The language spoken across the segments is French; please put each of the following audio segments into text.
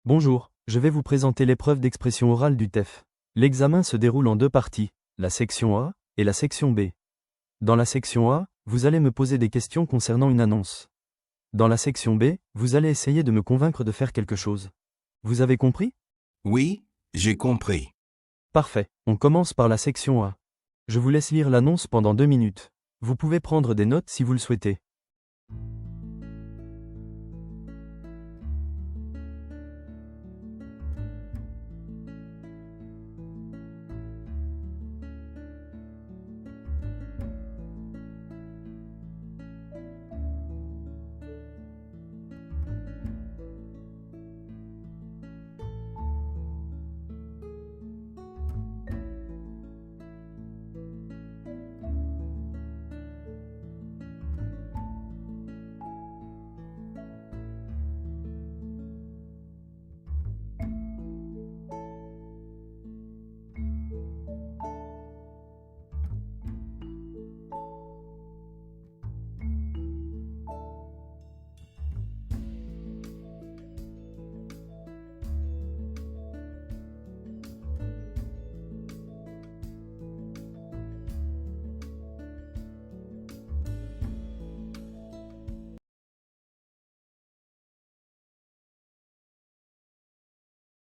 Bonjour, je vais vous présenter l'épreuve d'expression orale du TEF. L'examen se déroule en deux parties, la section A et la section B. Dans la section A, vous allez me poser des questions concernant une annonce. Dans la section B, vous allez essayer de me convaincre de faire quelque chose. Vous avez compris? Oui, j'ai compris. Parfait, on commence par la section A. Je vous laisse lire l'annonce pendant 2 minutes. Vous pouvez prendre des notes si vous le souhaitez.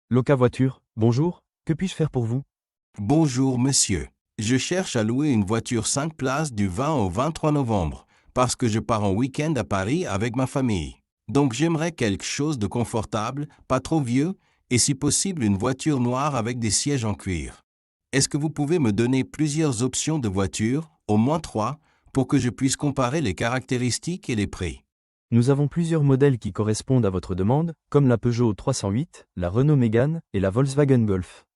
Loca Voiture, bonjour, que puis-je faire pour vous? Bonjour monsieur. Je cherche à louer une voiture 5 places du 20 au 23 novembre, parce que je pars en week-end à Paris avec ma famille. Donc j'aimerais quelque chose de confortable, pas trop vieux, et si possible une voiture noire avec des sièges en cuir. Est-ce que vous pouvez me donner plusieurs options de voitures, au moins 3, pour que je puisse comparer les caractéristiques et les prix? Nous avons plusieurs modèles qui correspondent à votre demande, comme la Peugeot 308, la Renault Mégane et la Volkswagen Golf.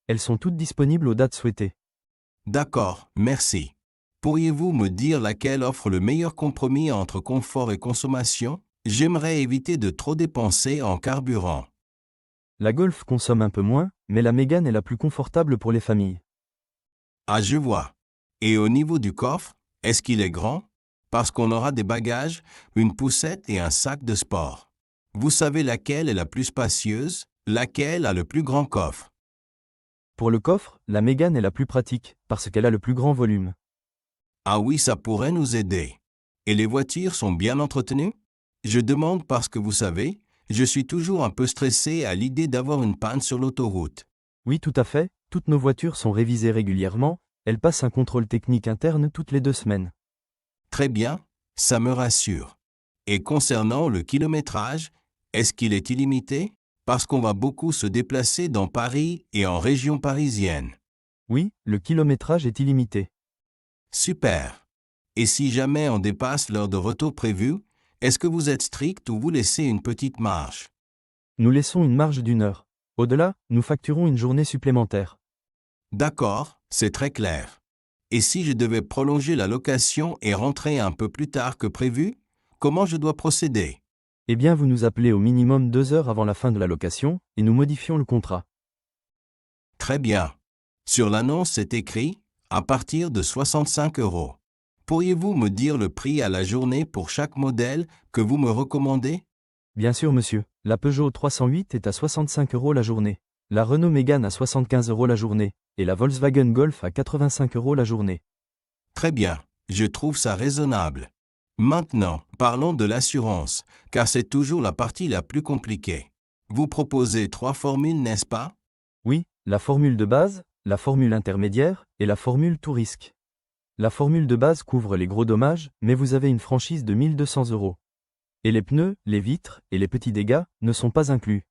Elles sont toutes disponibles aux dates souhaitées. D'accord, merci. Pourriez-vous me dire laquelle offre le meilleur compromis entre confort et consommation? J'aimerais éviter de trop dépenser en carburant. La Golf consomme un peu moins, mais la Mégane est la plus confortable pour les familles. Ah, je vois. Et au niveau du coffre, est-ce qu'il est grand? Parce qu'on aura des bagages, une poussette et un sac de sport. Vous savez laquelle est la plus spacieuse? Laquelle a le plus grand coffre? Pour le coffre, la Mégane est la plus pratique, parce qu'elle a le plus grand volume. Ah oui, ça pourrait nous aider. Et les voitures sont bien entretenues? Je demande parce que vous savez, je suis toujours un peu stressé à l'idée d'avoir une panne sur l'autoroute. Oui, tout à fait, toutes nos voitures sont révisées régulièrement, elles passent un contrôle technique interne toutes les 2 semaines. Très bien, ça me rassure. Et concernant le kilométrage, est-ce qu'il est illimité? Parce qu'on va beaucoup se déplacer dans Paris et en région parisienne. Oui, le kilométrage est illimité. Super. Et si jamais on dépasse l'heure de retour prévue, est-ce que vous êtes strict ou vous laissez une petite marge? Nous laissons une marge d'1 heure. Au-delà, nous facturons une journée supplémentaire. D'accord, c'est très clair. Et si je devais prolonger la location et rentrer un peu plus tard que prévu, comment je dois procéder? Eh bien, vous nous appelez au minimum 2 heures avant la fin de la location, et nous modifions le contrat. Très bien. Sur l'annonce, c'est écrit « à partir de 65 €. Pourriez-vous me dire le prix à la journée pour chaque modèle que vous me recommandez? Bien sûr, monsieur, la Peugeot 308 est à 65 € la journée, la Renault Mégane à 75 € la journée, et la Volkswagen Golf à 85 € la journée. Très bien, je trouve ça raisonnable. Maintenant, parlons de l'assurance, car c'est toujours la partie la plus compliquée. Vous proposez 3 formules, n'est-ce pas? Oui, la formule de base, la formule intermédiaire, et la formule tout risque. La formule de base couvre les gros dommages, mais vous avez une franchise de 1 200 €. Et les pneus, les vitres, et les petits dégâts, ne sont pas inclus.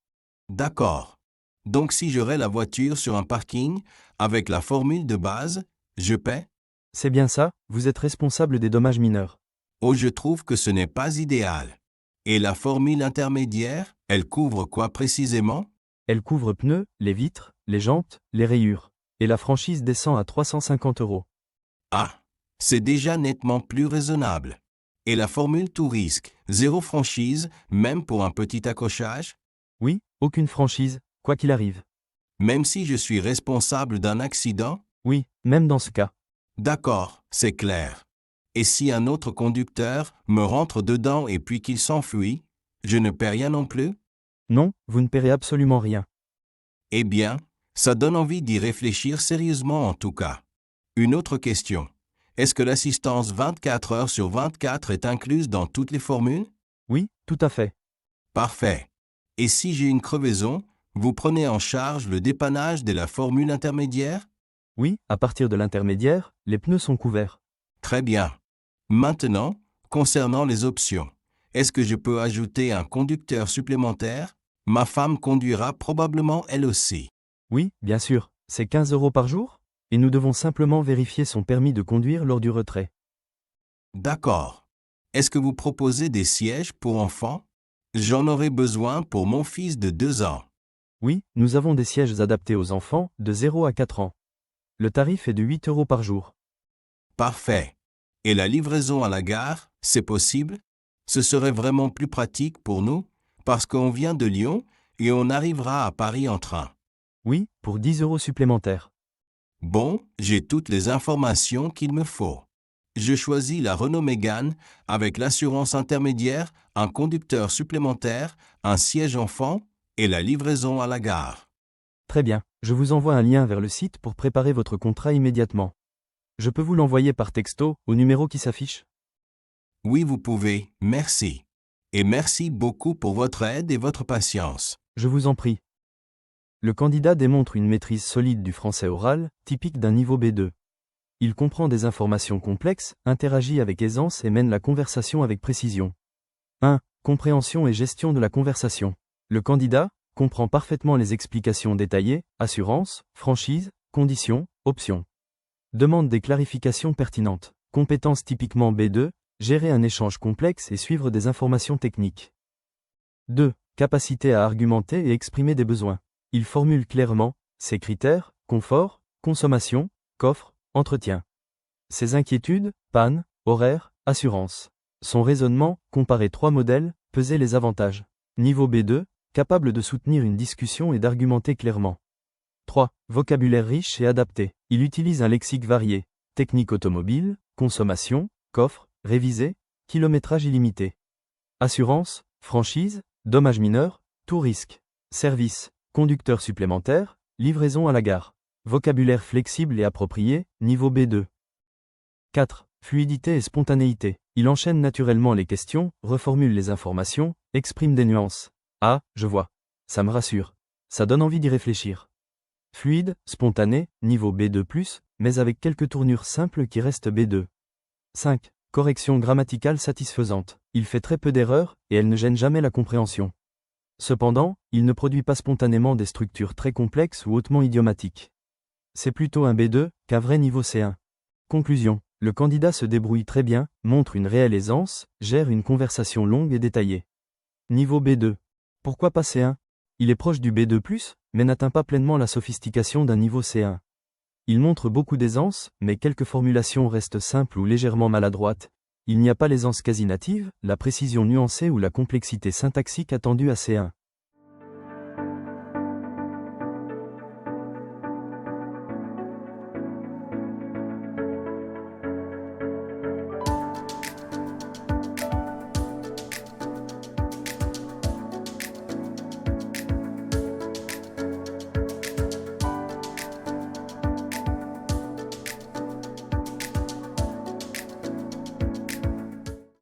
D'accord. Donc si j'aurais la voiture sur un parking, avec la formule de base, je paie? C'est bien ça, vous êtes responsable des dommages mineurs. Oh, je trouve que ce n'est pas idéal. Et la formule intermédiaire, elle couvre quoi précisément? Elle couvre pneus, les vitres, les jantes, les rayures. Et la franchise descend à 350 €. Ah, c'est déjà nettement plus raisonnable. Et la formule tout risque, zéro franchise, même pour un petit accrochage? Oui, aucune franchise, quoi qu'il arrive. Même si je suis responsable d'un accident? Oui, même dans ce cas. D'accord, c'est clair. Et si un autre conducteur me rentre dedans et puis qu'il s'enfuit, je ne paie rien non plus? Non, vous ne paierez absolument rien. Eh bien, ça donne envie d'y réfléchir sérieusement en tout cas. Une autre question. Est-ce que l'assistance 24 heures sur 24 est incluse dans toutes les formules? Oui, tout à fait. Parfait. Et si j'ai une crevaison, vous prenez en charge le dépannage de la formule intermédiaire? Oui, à partir de l'intermédiaire, les pneus sont couverts. Très bien. Maintenant, concernant les options, est-ce que je peux ajouter un conducteur supplémentaire? Ma femme conduira probablement elle aussi. Oui, bien sûr, c'est 15 € par jour? Et nous devons simplement vérifier son permis de conduire lors du retrait. D'accord. Est-ce que vous proposez des sièges pour enfants? J'en aurai besoin pour mon fils de 2 ans. Oui, nous avons des sièges adaptés aux enfants de 0 à 4 ans. Le tarif est de 8 € par jour. Parfait. Et la livraison à la gare, c'est possible? Ce serait vraiment plus pratique pour nous, parce qu'on vient de Lyon et on arrivera à Paris en train. Oui, pour 10 € supplémentaires. Bon, j'ai toutes les informations qu'il me faut. Je choisis la Renault Mégane avec l'assurance intermédiaire, un conducteur supplémentaire, un siège enfant et la livraison à la gare. Très bien, je vous envoie un lien vers le site pour préparer votre contrat immédiatement. Je peux vous l'envoyer par texto au numéro qui s'affiche? Oui, vous pouvez, merci. Et merci beaucoup pour votre aide et votre patience. Je vous en prie. Le candidat démontre une maîtrise solide du français oral, typique d'un niveau B2. Il comprend des informations complexes, interagit avec aisance et mène la conversation avec précision. 1. Compréhension et gestion de la conversation. Le candidat comprend parfaitement les explications détaillées, assurance, franchise, conditions, options. Demande des clarifications pertinentes. Compétences typiquement B2, gérer un échange complexe et suivre des informations techniques. 2. Capacité à argumenter et exprimer des besoins. Il formule clairement ses critères, confort, consommation, coffre, entretien. Ses inquiétudes, panne, horaire, assurance. Son raisonnement, comparer 3 modèles, peser les avantages. Niveau B2, capable de soutenir une discussion et d'argumenter clairement. 3. Vocabulaire riche et adapté. Il utilise un lexique varié. Technique automobile, consommation, coffre, révisé, kilométrage illimité. Assurance, franchise, dommages mineurs, tout risque. Service, conducteur supplémentaire, livraison à la gare. Vocabulaire flexible et approprié, niveau B2. 4. Fluidité et spontanéité. Il enchaîne naturellement les questions, reformule les informations, exprime des nuances. Ah, je vois. Ça me rassure. Ça donne envie d'y réfléchir. Fluide, spontané, niveau B2+, mais avec quelques tournures simples qui restent B2. 5. Correction grammaticale satisfaisante. Il fait très peu d'erreurs, et elle ne gêne jamais la compréhension. Cependant, il ne produit pas spontanément des structures très complexes ou hautement idiomatiques. C'est plutôt un B2 qu'un vrai niveau C1. Conclusion. Le candidat se débrouille très bien, montre une réelle aisance, gère une conversation longue et détaillée. Niveau B2. Pourquoi pas C1? Il est proche du B2+, mais n'atteint pas pleinement la sophistication d'un niveau C1. Il montre beaucoup d'aisance, mais quelques formulations restent simples ou légèrement maladroites. Il n'y a pas l'aisance quasi native, la précision nuancée ou la complexité syntaxique attendue à C1.